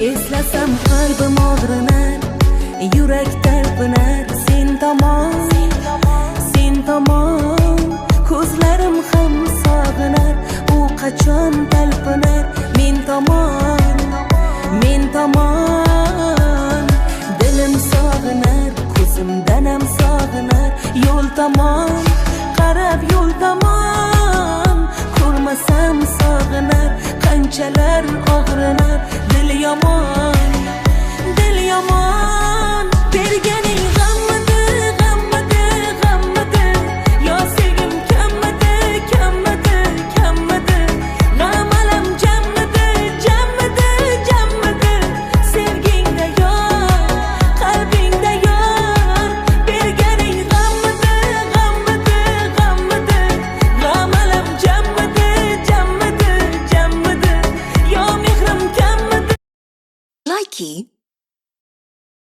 Eslasam qalbim og'rinar, yurak talpinar. Sen tomon ko'zlarim ham sog'inar. U qachon talpinar men tomon dilim sog'inar, ko'zimdan ham sog'inar. Yo'l tomon qarab, yo'l tomon ko'rmasam sog'inar. Qanchalar og'rinar, dil yomon berganing g'ammidi, yo sevgim kammidi. G'am alam jammidi, sevgingda yor, qalbingda yor. Berganing g'ammidi, g'am alam jammidi, yo mehrim kammidi. Likey